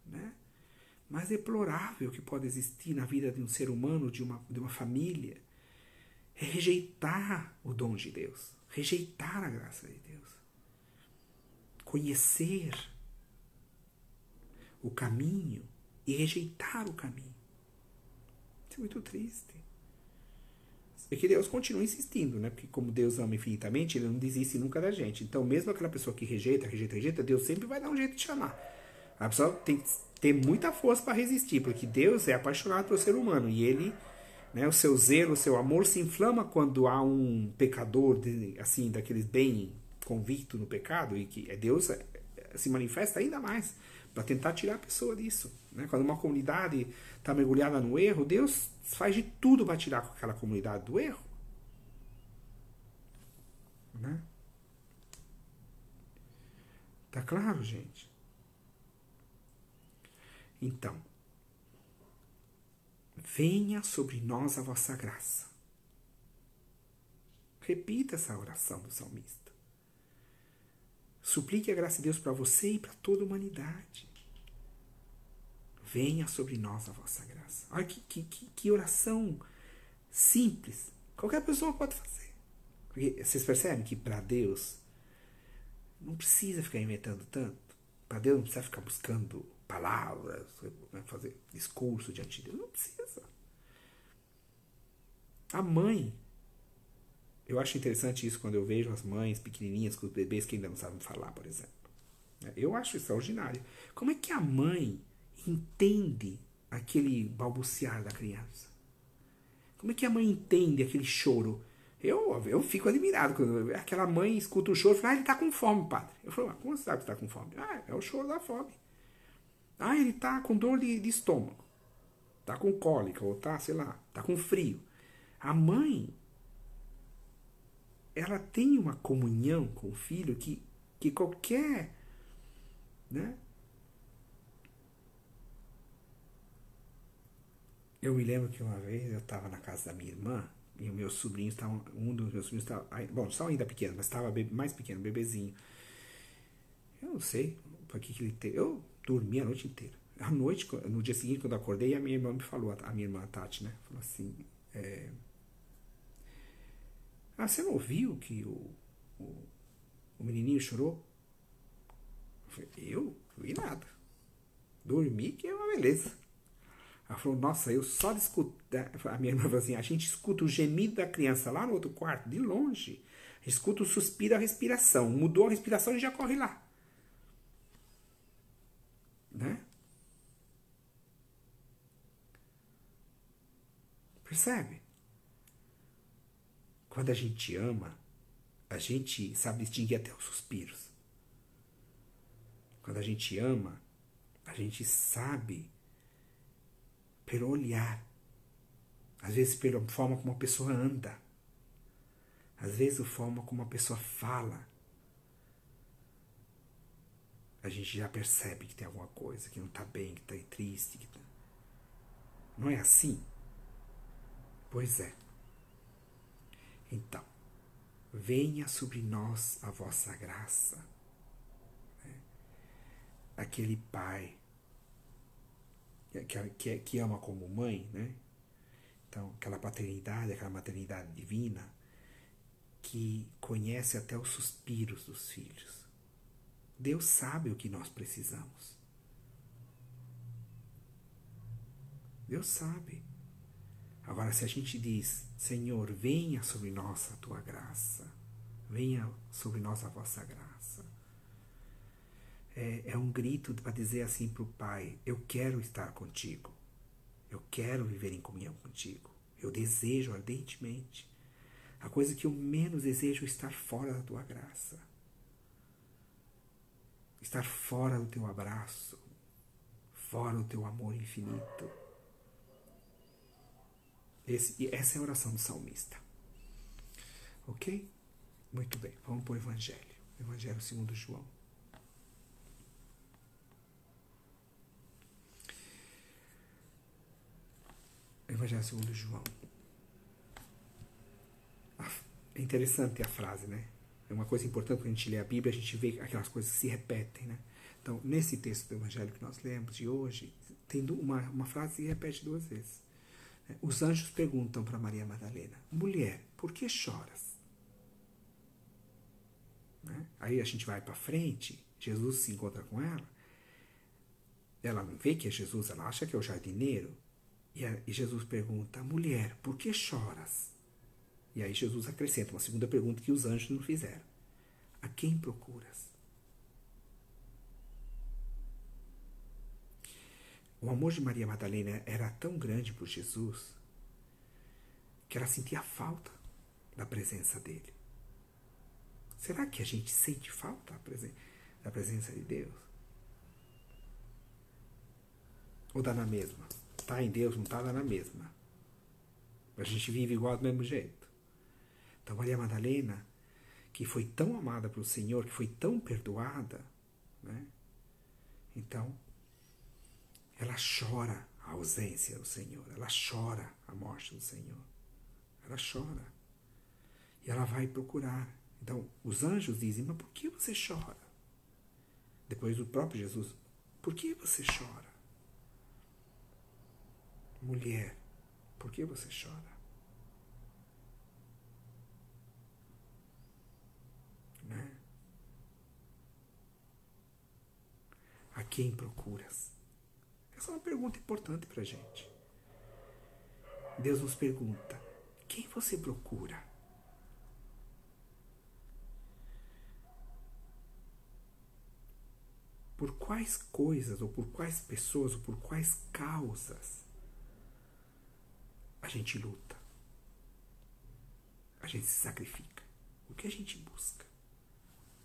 né? Mais deplorável que pode existir na vida de um ser humano, de uma família, é rejeitar o dom de Deus, rejeitar a graça de Deus, conhecer o caminho e rejeitar o caminho. Isso é muito triste. É que Deus continua insistindo, né? Porque como Deus ama infinitamente, Ele não desiste nunca da gente. Então, mesmo aquela pessoa que rejeita, Deus sempre vai dar um jeito de chamar. A pessoa tem que ter muita força para resistir, porque Deus é apaixonado pelo ser humano e Ele, né, o seu zelo, o seu amor se inflama quando há um pecador, assim, daqueles bem convicto no pecado, e que Deus se manifesta ainda mais para tentar tirar a pessoa disso. Né? Quando uma comunidade está mergulhada no erro, Deus faz de tudo para tirar aquela comunidade do erro. Né? Tá claro, gente? Então, venha sobre nós a vossa graça. Repita essa oração do salmista. Suplique a graça de Deus para você e para toda a humanidade. Venha sobre nós a vossa graça. Olha que oração simples. Qualquer pessoa pode fazer. Porque vocês percebem que para Deus não precisa ficar inventando tanto. Para Deus não precisa ficar buscando palavras, fazer discurso diante de Deus. Não precisa. A mãe, Eu acho interessante isso quando eu vejo as mães pequenininhas com os bebês que ainda não sabem falar, por exemplo. Eu acho extraordinário. Como é que a mãe entende aquele balbuciar da criança? Como é que a mãe entende aquele choro? Eu fico admirado quando aquela mãe escuta o choro e fala, ele está com fome, padre. Eu falo, como você sabe que está com fome? É o choro da fome. Ele está com dor de estômago. Está com cólica, ou está, sei lá, está com frio. A mãe, ela tem uma comunhão com o filho que qualquer, né? Eu me lembro que uma vez eu estava na casa da minha irmã e os meus sobrinhos estavam, um dos meus sobrinhos estava, bom, só ainda pequeno, mas estava mais pequeno, bebezinho. Eu não sei por que ele teve. Eu dormi a noite inteira. À noite, no dia seguinte, quando eu acordei, a minha irmã me falou, a minha irmã Tati, né? Falou assim: você não ouviu que o menininho chorou? Eu falei, eu? Não vi nada. Dormi, que é uma beleza. Ela falou, nossa, eu só escuto. A minha irmã falou assim: a gente escuta o gemido da criança lá no outro quarto, de longe. A gente escuta o suspiro, a respiração. Mudou a respiração e já corre lá. Né? Percebe? Quando a gente ama, a gente sabe distinguir até os suspiros. Quando a gente ama, a gente sabe pelo olhar. Às vezes pela forma como uma pessoa anda. Às vezes a forma como uma pessoa fala. A gente já percebe que tem alguma coisa, que não está bem, que está triste. Não é assim? Pois é. Então, venha sobre nós a vossa graça. Aquele pai que ama como mãe, né? Então, aquela paternidade, aquela maternidade divina, que conhece até os suspiros dos filhos. Deus sabe o que nós precisamos. Deus sabe. Agora, se a gente diz, Senhor, venha sobre nós a tua graça, venha sobre nós a vossa graça, é um grito para dizer assim para o Pai: eu quero estar contigo, eu quero viver em comunhão contigo, eu desejo ardentemente. A coisa que eu menos desejo é estar fora da tua graça, estar fora do teu abraço, fora do teu amor infinito. Essa é a oração do salmista. Ok? Muito bem, vamos para o Evangelho. Evangelho segundo João. Evangelho segundo João. É interessante a frase, né? É uma coisa importante quando a gente lê a Bíblia, a gente vê aquelas coisas que se repetem, né? Então, nesse texto do Evangelho que nós lemos de hoje, tem uma frase que se repete 2 vezes. Os anjos perguntam para Maria Madalena: mulher, por que choras? Né? Aí a gente vai para frente, Jesus se encontra com ela, ela não vê que é Jesus, ela acha que é o jardineiro, e Jesus pergunta: mulher, por que choras? E aí Jesus acrescenta uma segunda pergunta que os anjos não fizeram: a quem procuras? O amor de Maria Madalena era tão grande por Jesus que ela sentia falta da presença dele. Será que a gente sente falta da presença de Deus? Ou dá na mesma? Está em Deus, não está, dá na mesma. A gente vive igual do mesmo jeito. Então Maria Madalena, que foi tão amada pelo Senhor, que foi tão perdoada, né? Então, ela chora a ausência do Senhor, ela chora a morte do Senhor, ela chora. E ela vai procurar. Então, os anjos dizem: mas por que você chora? Depois o próprio Jesus: por que você chora? Mulher, por que você chora? Né? A quem procuras? Essa é uma pergunta importante para a gente. Deus nos pergunta: quem você procura? por quais coisas, ou por quais pessoas, ou por quais causas a gente luta, a gente se sacrifica, o que a gente busca.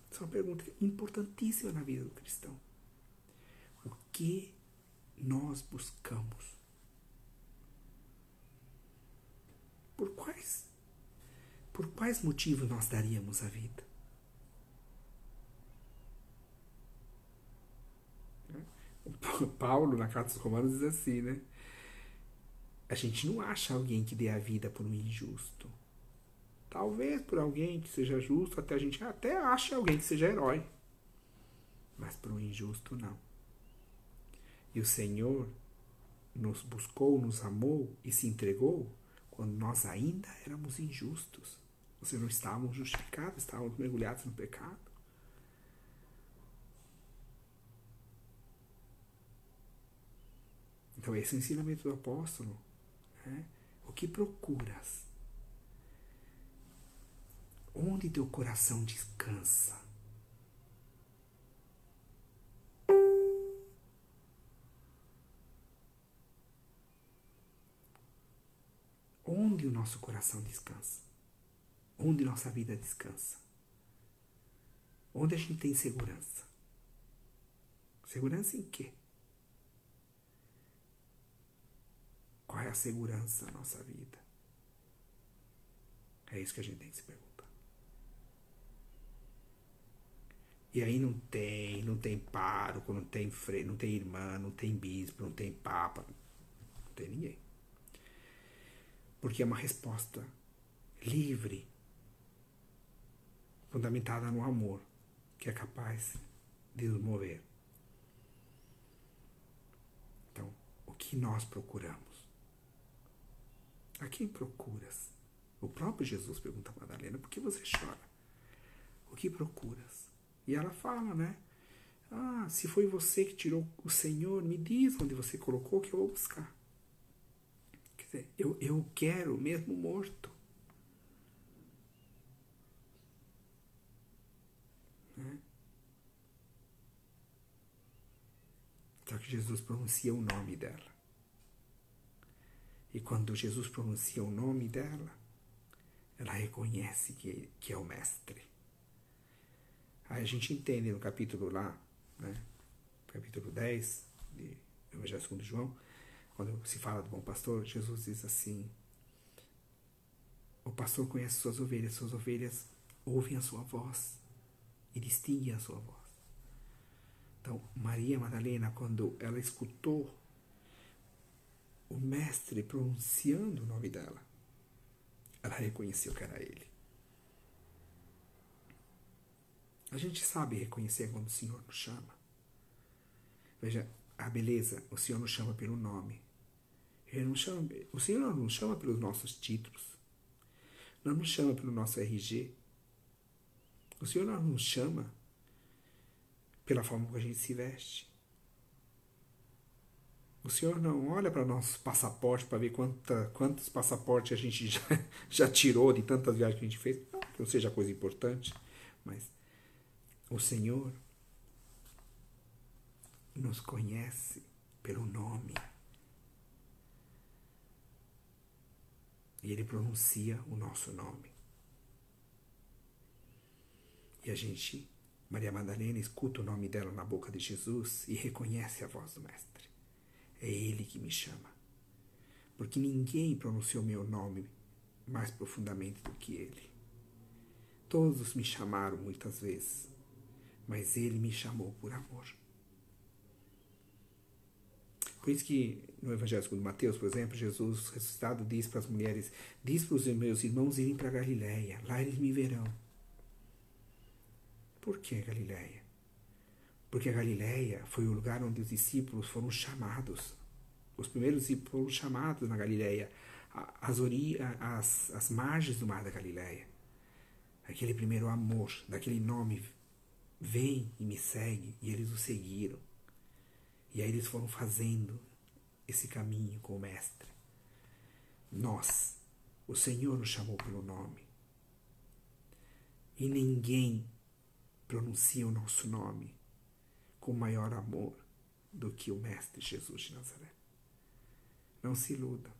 Essa é uma pergunta importantíssima na vida do cristão. O que nós buscamos? Por quais motivos nós daríamos a vida? O Paulo, na carta aos Romanos, diz assim, né? A gente não acha alguém que dê a vida por um injusto. Talvez por alguém que seja justo, a gente até acha alguém que seja herói. Mas por um injusto, não. E o Senhor nos buscou, nos amou e se entregou quando nós ainda éramos injustos. Ou seja, não estávamos justificados, estávamos mergulhados no pecado. Então esse é o ensinamento do apóstolo. Né? O que procuras? Onde teu coração descansa? Onde o nosso coração descansa? Onde nossa vida descansa? Onde a gente tem segurança? Segurança em quê? Qual é a segurança da nossa vida? É isso que a gente tem que se perguntar. E aí não tem pároco, não tem freio, não tem irmã, não tem bispo, não tem papa, não tem ninguém. Porque é uma resposta livre, fundamentada no amor, que é capaz de nos mover. Então, o que nós procuramos? A quem procuras? O próprio Jesus pergunta a Madalena, por que você chora? O que procuras? E ela fala, né? Ah, se foi você que tirou o Senhor, me diz onde você colocou que eu vou buscar. Quer dizer, eu quero mesmo morto. Né? Só que Jesus pronuncia o nome dela. E quando Jesus pronuncia o nome dela, ela reconhece que é o Mestre. Aí a gente entende no capítulo lá, né? Capítulo 10 do Evangelho segundo João, quando se fala do bom pastor, Jesus diz assim: o pastor conhece suas ovelhas ouvem a sua voz e distinguem a sua voz. Então, Maria Madalena, quando ela escutou o Mestre pronunciando o nome dela, ela reconheceu que era ele. A gente sabe reconhecer quando o Senhor nos chama. Veja, a beleza, o Senhor nos chama pelo nome. O Senhor não nos chama pelos nossos títulos. Não nos chama pelo nosso RG. O Senhor não nos chama pela forma como a gente se veste. O Senhor não olha para nosso passaporte para ver quantos passaportes a gente já tirou de tantas viagens que a gente fez. Não que não seja coisa importante, mas o Senhor nos conhece pelo nome. E Ele pronuncia o nosso nome. E a gente, Maria Madalena, escuta o nome dela na boca de Jesus e reconhece a voz do Mestre. É Ele que me chama. Porque ninguém pronunciou meu nome mais profundamente do que Ele. Todos me chamaram muitas vezes, mas Ele me chamou por amor. Por isso que no Evangelho segundo Mateus, por exemplo, Jesus ressuscitado diz para as mulheres: diz para os meus irmãos irem para Galileia, lá eles me verão. Por que Galileia? Porque a Galileia foi o lugar onde os discípulos foram chamados. Os primeiros discípulos foram chamados na Galileia, as margens do mar da Galileia. Aquele primeiro amor, daquele nome, vem e me segue, e eles o seguiram. E aí eles foram fazendo esse caminho com o Mestre. Nós, o Senhor nos chamou pelo nome. E ninguém pronuncia o nosso nome com maior amor do que o Mestre Jesus de Nazaré. Não se iluda.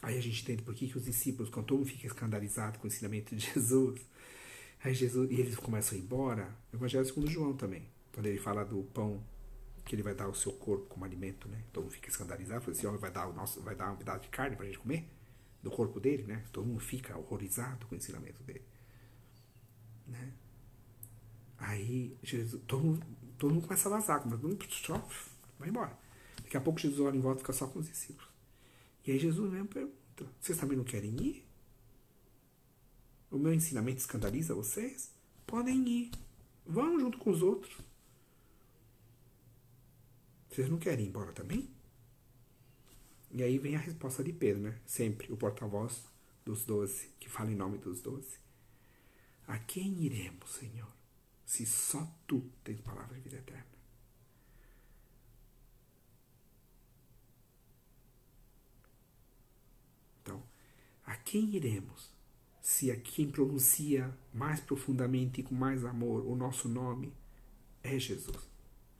Aí a gente entende por que os discípulos, quando todo mundo fica escandalizado com o ensinamento de Jesus, aí Jesus, e eles começam a ir embora. O Evangelho segundo João também, quando ele fala do pão, que ele vai dar o seu corpo como alimento, né? Todo mundo fica escandalizado, esse homem vai dar um pedaço de carne pra gente comer, do corpo dele, né? Todo mundo fica horrorizado com o ensinamento dele, né? Aí Jesus, todo mundo começa a vazar, vai embora. Daqui a pouco Jesus olha em volta e fica só com os discípulos. E aí Jesus mesmo pergunta: vocês também não querem ir? O meu ensinamento escandaliza vocês? Podem ir. Vão junto com os outros. Vocês não querem ir embora também? E aí vem a resposta de Pedro, né? Sempre o porta-voz dos 12, que fala em nome dos 12. A quem iremos, Senhor, se só Tu tens palavra de vida eterna? Então, a quem iremos, se a quem pronuncia mais profundamente e com mais amor o nosso nome é Jesus?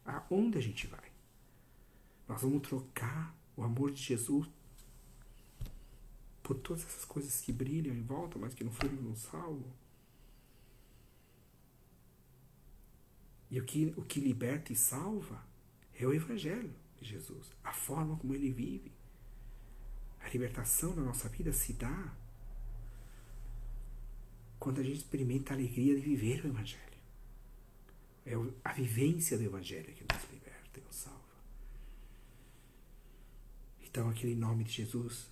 Aonde a gente vai? Nós vamos trocar o amor de Jesus por todas essas coisas que brilham em volta, mas que no fundo não salvam? E o que liberta e salva é o Evangelho de Jesus, a forma como ele vive. A libertação na nossa vida se dá quando a gente experimenta a alegria de viver o Evangelho. É a vivência do Evangelho que nos liberta e nos salva. Então, aquele nome de Jesus,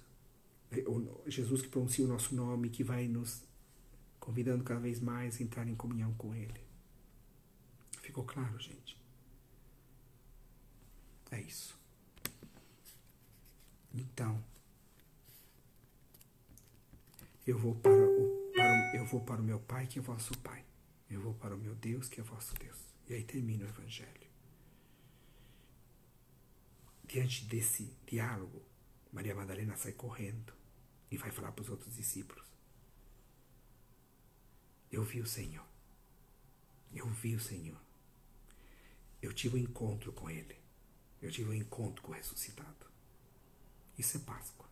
Jesus que pronuncia o nosso nome, que vai nos convidando cada vez mais a entrar em comunhão com Ele. Ficou claro, gente? É isso. Então, eu vou para o meu Pai, que é vosso Pai. Eu vou para o meu Deus, que é vosso Deus. E aí termina o Evangelho. Diante desse diálogo, Maria Madalena sai correndo e vai falar para os outros discípulos: eu vi o Senhor. Eu vi o Senhor. Eu tive um encontro com Ele. Eu tive um encontro com o ressuscitado. Isso é Páscoa.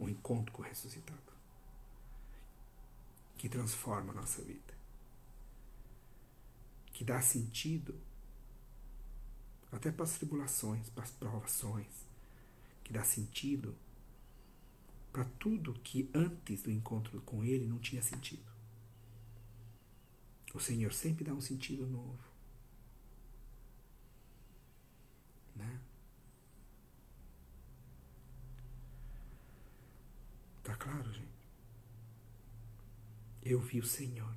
Um encontro com o ressuscitado. Que transforma a nossa vida. Que dá sentido até para as tribulações, para as provações. Que dá sentido para tudo que antes do encontro com Ele não tinha sentido. O Senhor sempre dá um sentido novo. Né? Tá claro, gente? Eu vi o Senhor.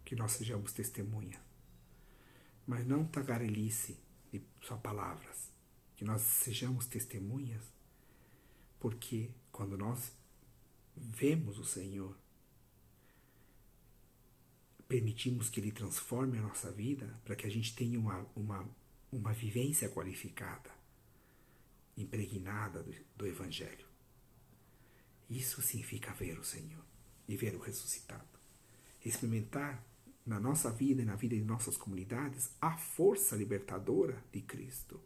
Que nós sejamos testemunha. Mas não tagarelice de só palavras. Que nós sejamos testemunhas, porque quando nós vemos o Senhor, permitimos que Ele transforme a nossa vida para que a gente tenha uma vivência qualificada, impregnada do Evangelho. Isso significa ver o Senhor e ver o ressuscitado. Experimentar na nossa vida e na vida de nossas comunidades a força libertadora de Cristo,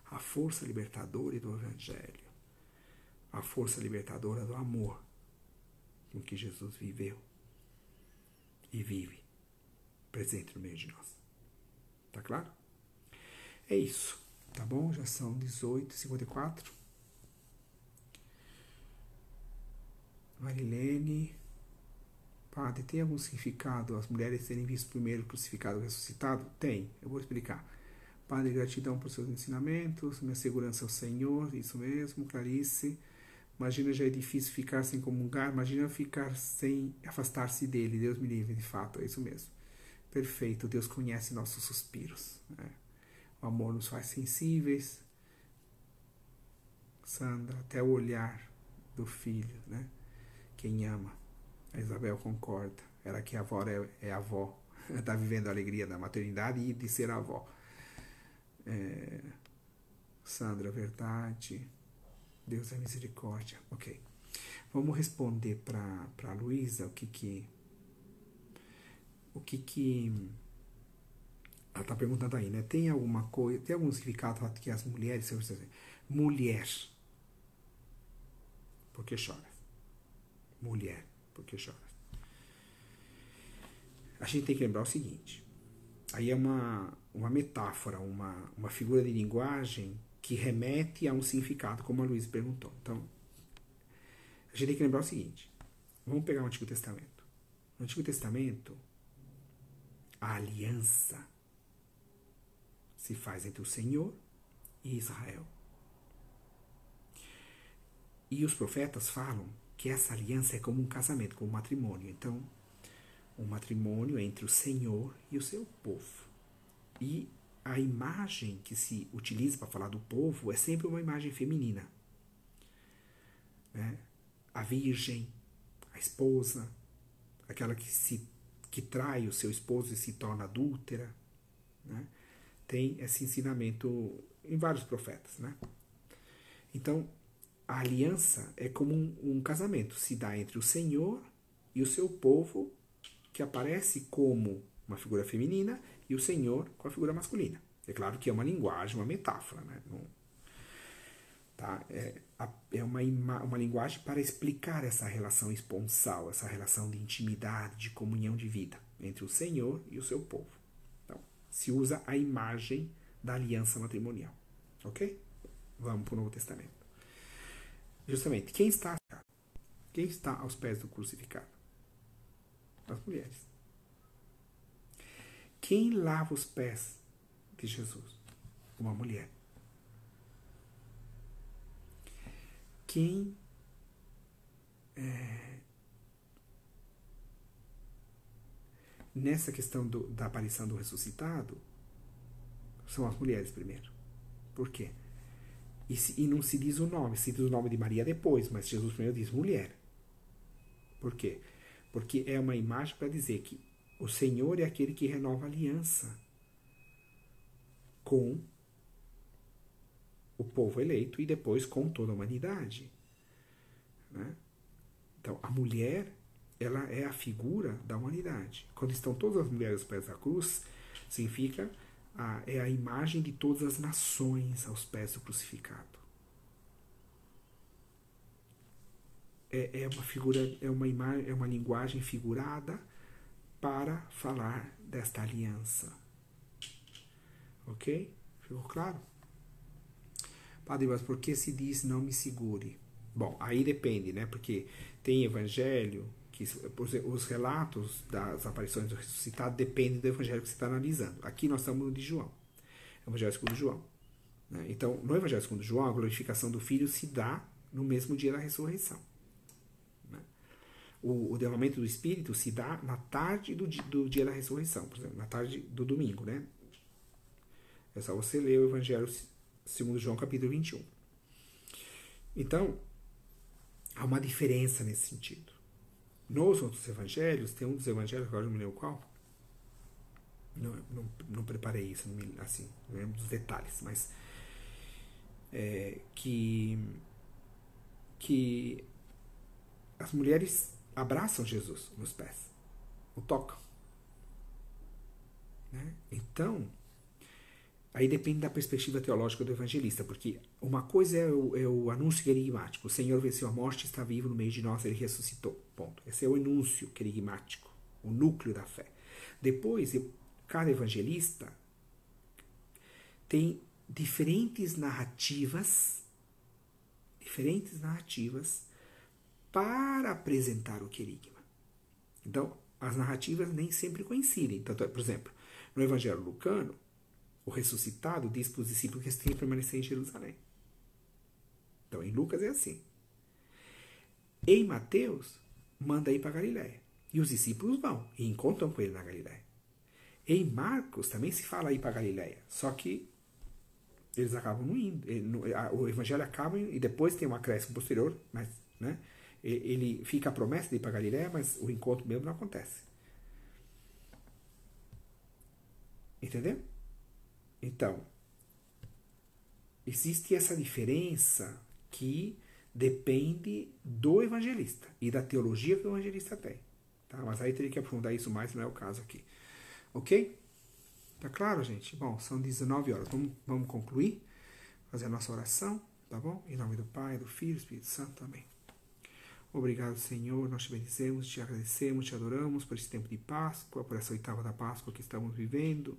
a força libertadora do Evangelho, a força libertadora do amor com que Jesus viveu e vive presente no meio de nós. Tá claro? É isso, tá bom? Já são 18h54. Marilene: Padre, tem algum significado as mulheres terem visto primeiro crucificado e ressuscitado? Tem, eu vou explicar. Padre, gratidão por seus ensinamentos, minha segurança ao Senhor, isso mesmo. Clarice: imagina, já é difícil ficar sem comungar, imagina ficar sem afastar-se dele. Deus me livre, de fato, é isso mesmo. Perfeito, Deus conhece nossos suspiros, né? O amor nos faz sensíveis. Sandra: até o olhar do filho, né? Quem ama. A Isabel concorda. Ela que a avó é avó. Está vivendo a alegria da maternidade e de ser avó. Sandra: verdade. Deus é misericórdia. Ok. Vamos responder para a Luísa o que ela está perguntando aí, né? Tem alguma coisa, tem algum significado que as mulheres, mulher, por que choras? Mulher, por que choras? A gente tem que lembrar o seguinte, aí é uma metáfora, uma figura de linguagem que remete a um significado, como a Luísa perguntou. Então, a gente tem que lembrar o seguinte, vamos pegar o Antigo Testamento. No Antigo Testamento, a aliança se faz entre o Senhor e Israel. E os profetas falam que essa aliança é como um casamento, como um matrimônio. Então, um matrimônio entre o Senhor e o seu povo. E a imagem que se utiliza para falar do povo é sempre uma imagem feminina. Né? A virgem, a esposa, aquela que trai o seu esposo e se torna adúltera. Né? Tem esse ensinamento em vários profetas. Né? Então, a aliança é como um casamento, se dá entre o Senhor e o seu povo, que aparece como uma figura feminina, e o Senhor com a figura masculina. É claro que é uma linguagem, uma metáfora. Né? Não, tá? É uma linguagem para explicar essa relação esponsal, essa relação de intimidade, de comunhão de vida entre o Senhor e o seu povo. Então, se usa a imagem da aliança matrimonial. Ok? Vamos para o Novo Testamento. Justamente, quem está aos pés do crucificado? As mulheres. Quem lava os pés de Jesus? Uma mulher. Quem nessa questão da aparição do ressuscitado são as mulheres primeiro. Por quê? E não se diz o nome, se diz o nome de Maria depois, mas Jesus primeiro diz mulher. Por quê? Porque é uma imagem para dizer que o Senhor é aquele que renova a aliança com o povo eleito e depois com toda a humanidade. Né? Então, a mulher, ela é a figura da humanidade. Quando estão todas as mulheres aos pés da cruz, significa é a imagem de todas as nações aos pés do crucificado. É uma figura, é uma linguagem figurada para falar desta aliança. Ok? Ficou claro? Padre, mas por que se diz não me segure? Bom, aí depende, né? Porque tem evangelho, que os relatos das aparições do ressuscitado dependem do evangelho que você está analisando. Aqui nós estamos no de João, Evangelho segundo João. Né? Então, no Evangelho segundo João, a glorificação do Filho se dá no mesmo dia da ressurreição. Né? O derramamento do Espírito se dá na tarde do dia da ressurreição, por exemplo, na tarde do domingo. Né? É só você ler o Evangelho segundo João, capítulo 21. Então, há uma diferença nesse sentido. Nos outros evangelhos, tem um dos evangelhos, agora não me lembro qual, não preparei isso, assim, não lembro dos detalhes, mas que as mulheres abraçam Jesus nos pés, o tocam. Né? Então, aí depende da perspectiva teológica do evangelista, porque uma coisa é o anúncio querigmático. O Senhor venceu a morte, está vivo no meio de nós, Ele ressuscitou. Ponto. Esse é o anúncio querigmático, o núcleo da fé. Depois, cada evangelista tem diferentes narrativas para apresentar o querigma. Então, as narrativas nem sempre coincidem. Então, por exemplo, no Evangelho Lucano, o ressuscitado diz para os discípulos que eles têm que permanecer em Jerusalém. Então, em Lucas é assim. Em Mateus, manda ir para Galiléia. E os discípulos vão e encontram com ele na Galiléia. Em Marcos também se fala ir para Galiléia. Só que eles acabam não indo. O evangelho acaba e depois tem um acréscimo posterior, mas né, ele fica a promessa de ir para Galiléia, mas o encontro mesmo não acontece. Entendeu? Então, existe essa diferença que depende do evangelista e da teologia que o evangelista tem. Tá? Mas aí teria que aprofundar isso mais, não é o caso aqui. Ok? Tá claro, gente? Bom, são 19 horas. Vamos concluir, fazer a nossa oração, tá bom? Em nome do Pai, do Filho e do Espírito Santo. Amém. Obrigado, Senhor. Nós te bendizemos, te agradecemos, te adoramos por esse tempo de Páscoa, por essa oitava da Páscoa que estamos vivendo.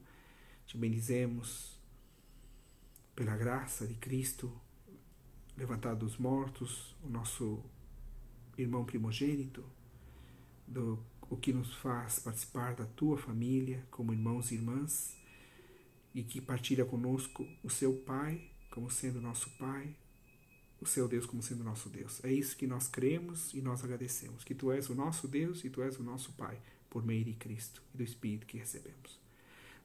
Te bendizemos pela graça de Cristo levantado dos mortos, o nosso irmão primogênito, o que nos faz participar da tua família como irmãos e irmãs, e que partilha conosco o seu Pai como sendo nosso Pai, o seu Deus como sendo nosso Deus. É isso que nós cremos e nós agradecemos, que tu és o nosso Deus e tu és o nosso Pai, por meio de Cristo e do Espírito que recebemos.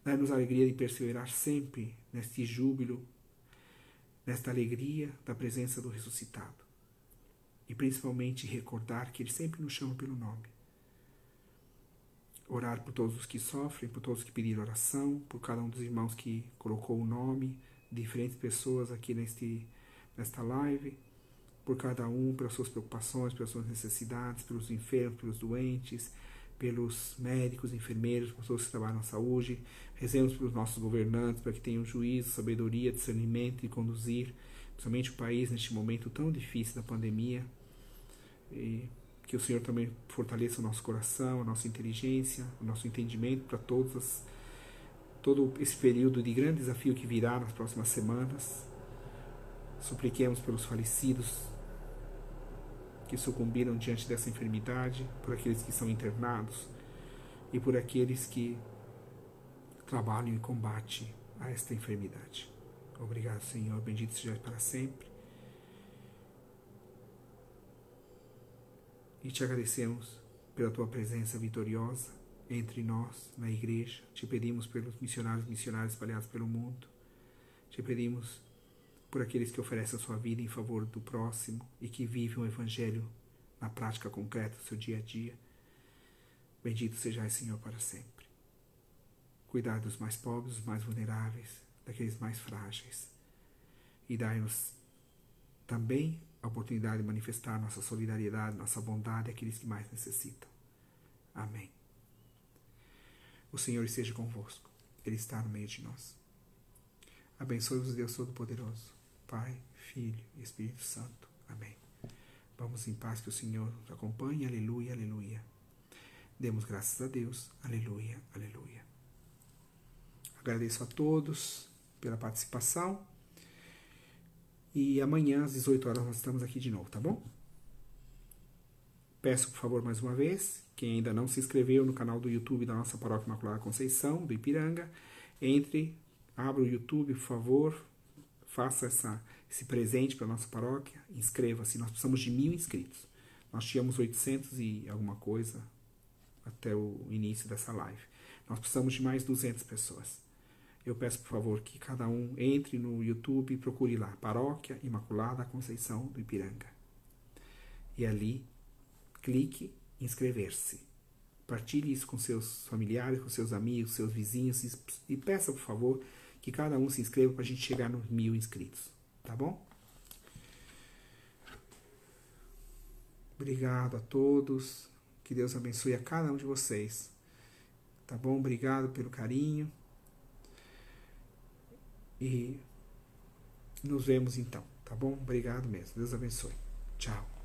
Dá-nos a alegria de perseverar sempre neste júbilo, nesta alegria da presença do ressuscitado. E principalmente recordar que Ele sempre nos chama pelo nome. Orar por todos os que sofrem, por todos que pediram oração, por cada um dos irmãos que colocou o nome de diferentes pessoas aqui nesta live, por cada um, pelas suas preocupações, pelas suas necessidades, pelos enfermos, pelos doentes, pelos médicos, enfermeiros, por todos que trabalham na saúde. Rezemos pelos nossos governantes, para que tenham juízo, sabedoria, discernimento e conduzir, principalmente o país neste momento tão difícil da pandemia. E que o Senhor também fortaleça o nosso coração, a nossa inteligência, o nosso entendimento para todo esse período de grande desafio que virá nas próximas semanas. Supliquemos pelos falecidos que sucumbiram diante dessa enfermidade, por aqueles que são internados e por aqueles que trabalham em combate a esta enfermidade. Obrigado, Senhor. Bendito seja para sempre. E te agradecemos pela tua presença vitoriosa entre nós, na igreja. Te pedimos pelos missionários e missionárias espalhados pelo mundo. Te pedimos por aqueles que oferecem a sua vida em favor do próximo e que vivem o Evangelho na prática concreta do seu dia a dia. Bendito sejais, Senhor, para sempre. Cuidar dos mais pobres, dos mais vulneráveis, daqueles mais frágeis. E dai-nos também a oportunidade de manifestar nossa solidariedade, nossa bondade àqueles que mais necessitam. Amém. O Senhor esteja convosco. Ele está no meio de nós. Abençoe-vos, Deus Todo-Poderoso, Pai, Filho e Espírito Santo. Amém. Vamos em paz, que o Senhor nos acompanhe. Aleluia, aleluia. Demos graças a Deus. Aleluia, aleluia. Agradeço a todos pela participação. E amanhã, às 18 horas, nós estamos aqui de novo, tá bom? Peço, por favor, mais uma vez, quem ainda não se inscreveu no canal do YouTube da nossa Paróquia Imaculada Conceição, do Ipiranga, abra o YouTube, por favor, faça esse presente para a nossa paróquia, inscreva-se. Nós precisamos de 1000 inscritos. Nós tínhamos 800 e alguma coisa até o início dessa live. Nós precisamos de mais 200 pessoas. Eu peço, por favor, que cada um entre no YouTube e procure lá, Paróquia Imaculada Conceição do Ipiranga. E ali, clique em inscrever-se. Partilhe isso com seus familiares, com seus amigos, seus vizinhos e peça, por favor, que cada um se inscreva para a gente chegar nos 1000 inscritos. Tá bom? Obrigado a todos. Que Deus abençoe a cada um de vocês. Tá bom? Obrigado pelo carinho. E nos vemos então, tá bom? Obrigado mesmo. Deus abençoe. Tchau.